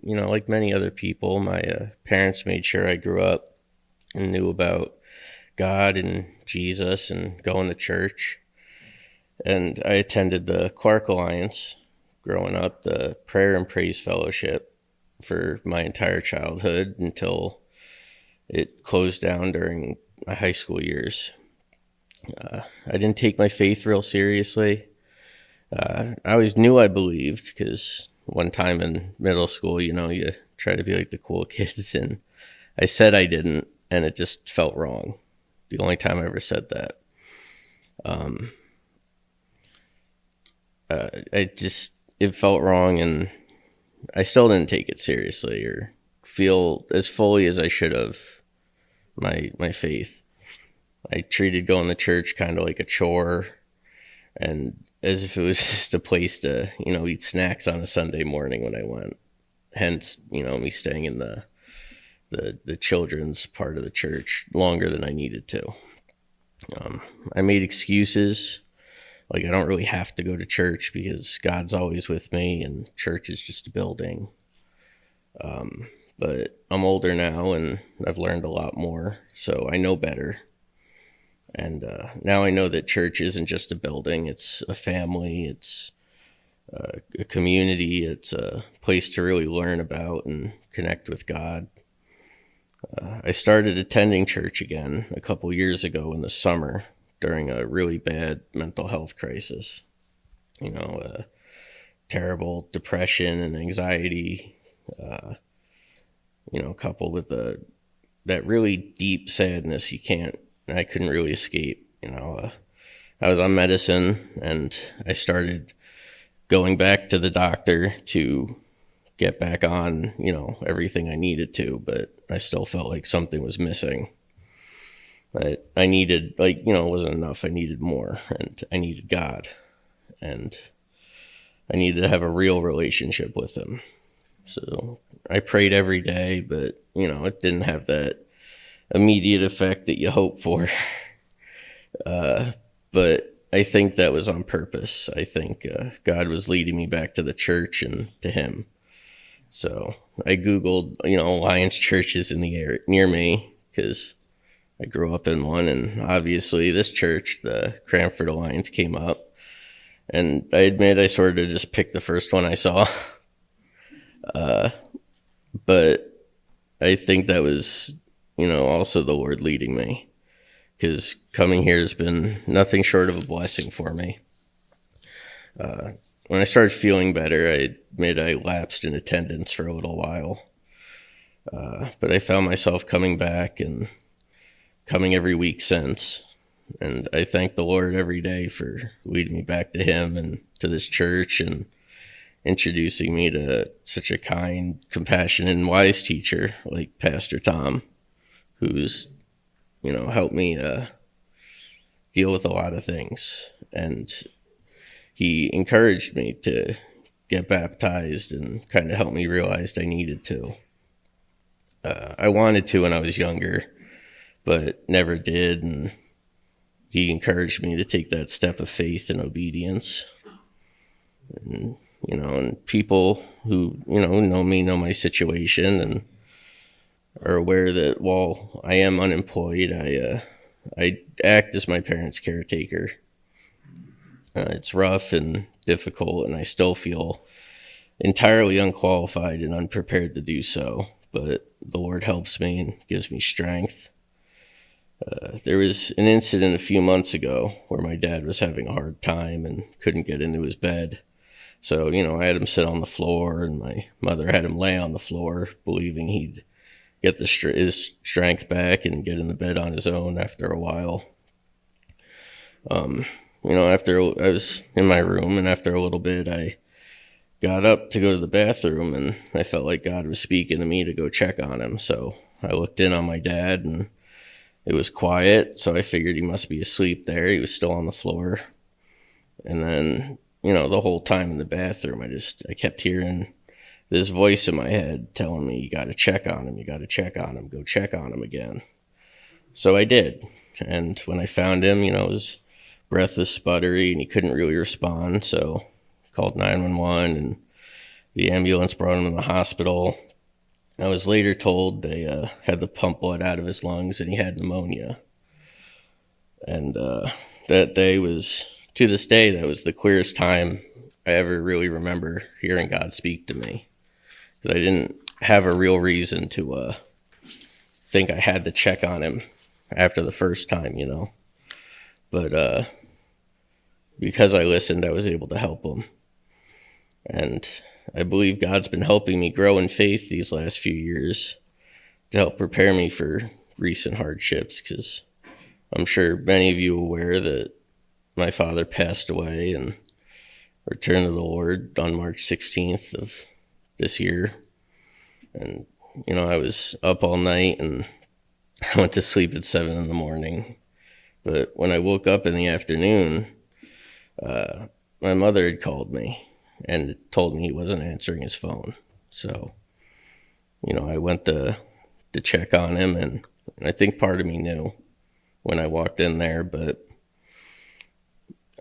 like many other people, my parents made sure I grew up and knew about God and Jesus and going to church. And I attended the Clark Alliance growing up, the Prayer and Praise Fellowship, for my entire childhood until it closed down during my high school years. I didn't take my faith real seriously. I always knew I believed because one time in middle school, you try to be like the cool kids, and I said I didn't, and it just felt wrong. The only time I ever said that. Um, it felt wrong, and I still didn't take it seriously or feel as fully as I should have my faith. I treated going to church kind of like a chore and as if it was just a place to, eat snacks on a Sunday morning when I went. Hence, me staying in the children's part of the church longer than I needed to. I made excuses. Like, I don't really have to go to church because God's always with me and church is just a building. But I'm older now and I've learned a lot more, so I know better. And now I know that church isn't just a building, it's a family, it's a community, it's a place to really learn about and connect with God. I started attending church again a couple years ago in the summer during a really bad mental health crisis. Terrible depression and anxiety, coupled with that really deep sadness I couldn't really escape. I was on medicine and I started going back to the doctor to get back on, everything I needed to, but I still felt like something was missing. But I needed, it wasn't enough. I needed more, and I needed God, and I needed to have a real relationship with Him. So I prayed every day, but, it didn't have that immediate effect that you hope for. But I think that was on purpose. I think God was leading me back to the church and to Him. So I Googled, Alliance churches in the area near me because I grew up in one, and obviously this church, the Cranford Alliance, came up. And I admit I sort of just picked the first one I saw. But I think that was, also the Lord leading me, because coming here has been nothing short of a blessing for me. When I started feeling better, I admit I lapsed in attendance for a little while. But I found myself coming back and coming every week since. And I thank the Lord every day for leading me back to Him and to this church and introducing me to such a kind, compassionate, and wise teacher like Pastor Tom, who's, helped me deal with a lot of things. And he encouraged me to get baptized and kind of helped me realize I needed to. I wanted to when I was younger, but never did. And he encouraged me to take that step of faith and obedience. And, and people who, know me know my situation and are aware that while I am unemployed, I act as my parents' caretaker. It's rough and difficult, and I still feel entirely unqualified and unprepared to do so, but the Lord helps me and gives me strength. There was an incident a few months ago where my dad was having a hard time and couldn't get into his bed. So, I had him sit on the floor, and my mother had him lay on the floor, believing he'd get his strength back and get in the bed on his own after a while. After I was in my room, and after a little bit, I got up to go to the bathroom, and I felt like God was speaking to me to go check on him. So I looked in on my dad, and it was quiet, so I figured he must be asleep there. He was still on the floor. And then, the whole time in the bathroom, I kept hearing this voice in my head telling me, you got to check on him, go check on him again. So I did. And when I found him, his breath was sputtery and he couldn't really respond. So I called 911 and The ambulance brought him to the hospital. I was later told they had to pump blood out of his lungs and he had pneumonia. And that day was, to this day, that was the clearest time I ever really remember hearing God speak to me. Because I didn't have a real reason to think I had to check on him after the first time, you know. But because I listened, I was able to help him. And I believe God's been helping me grow in faith these last few years to help prepare me for recent hardships, because I'm sure many of you are aware that my father passed away and returned to the Lord on March 16th of this year. And, you know, I was up all night and I went to sleep at 7 in the morning. But when I woke up in the afternoon, my mother had called me and told me he wasn't answering his phone. So, you know, I went to check on him, and I think part of me knew when I walked in there, but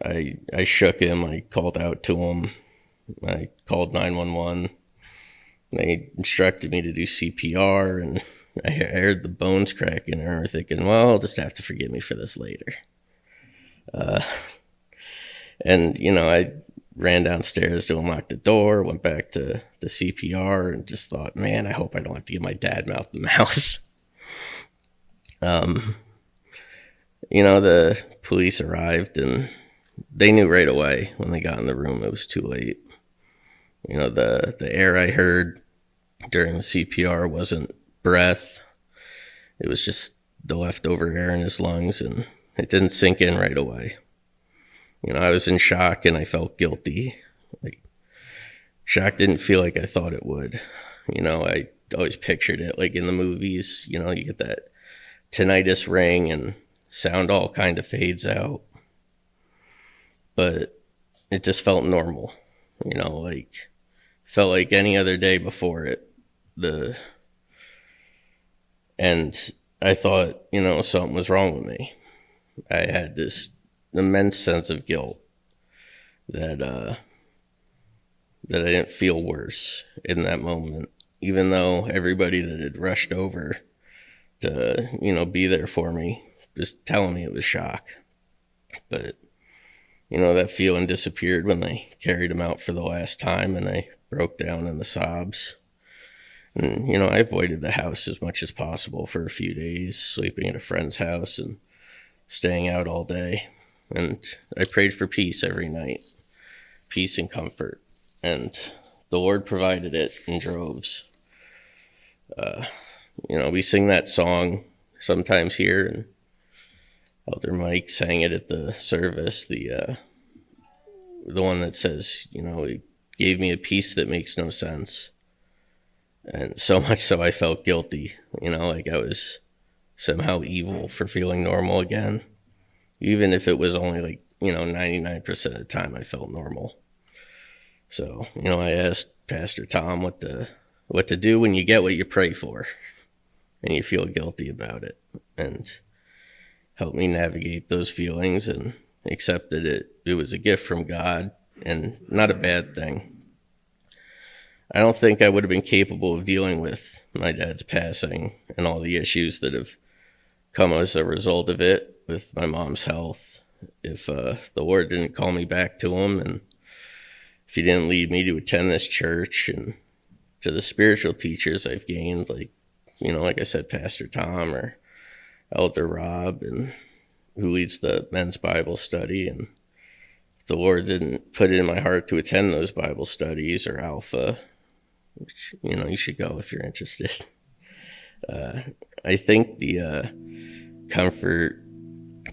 I shook him. I called out to him. I called 911. They instructed me to do CPR, and I heard the bones cracking, and I remember thinking, well, I'll just have to forgive me for this later. And, you know, I ran downstairs to unlock the door, went back to the CPR, and just thought, man, I hope I don't have to give my dad mouth to mouth. You know, the police arrived, and they knew right away when they got in the room it was too late. You know, the air I heard during the CPR wasn't breath. It was just the leftover air in his lungs, and it didn't sink in right away. You know, I was in shock and I felt guilty. Like, shock didn't feel like I thought it would. You know, I always pictured it like in the movies. You know, you get that tinnitus ring and sound all kind of fades out. But it just felt normal. You know, like, felt like any other day before it. And I thought, you know, something was wrong with me. I had this immense sense of guilt that I didn't feel worse in that moment, even though everybody that had rushed over to, you know, be there for me was telling me it was shock. But, you know, that feeling disappeared when they carried him out for the last time and I broke down in the sobs. And, you know, I avoided the house as much as possible for a few days, sleeping at a friend's house and staying out all day. And I prayed for peace every night, peace and comfort. And the Lord provided it in droves. You know, we sing that song sometimes here, and Elder Mike sang it at the service, the one that says, you know, He gave me a peace that makes no sense. And so much so I felt guilty, you know, like I was somehow evil for feeling normal again. Even if it was only like, you know, 99% of the time I felt normal. So, you know, I asked Pastor Tom what to do when you get what you pray for and you feel guilty about it, and help me navigate those feelings and accept that it was a gift from God and not a bad thing. I don't think I would have been capable of dealing with my dad's passing and all the issues that have come as a result of it with my mom's health if the Lord didn't call me back to Him, and if He didn't lead me to attend this church and to the spiritual teachers I've gained, like, you know, like I said, Pastor Tom or Elder Rob, and who leads the men's Bible study. And if the Lord didn't put it in my heart to attend those Bible studies or Alpha, which, you know, you should go if you're interested. I think the comfort,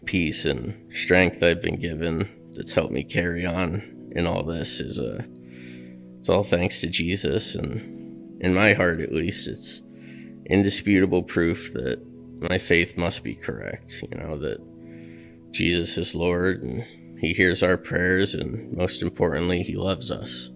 peace, and strength I've been given that's helped me carry on in all this is it's all thanks to Jesus. And in my heart, at least, it's indisputable proof that my faith must be correct. You know, that Jesus is Lord and He hears our prayers, and most importantly, He loves us.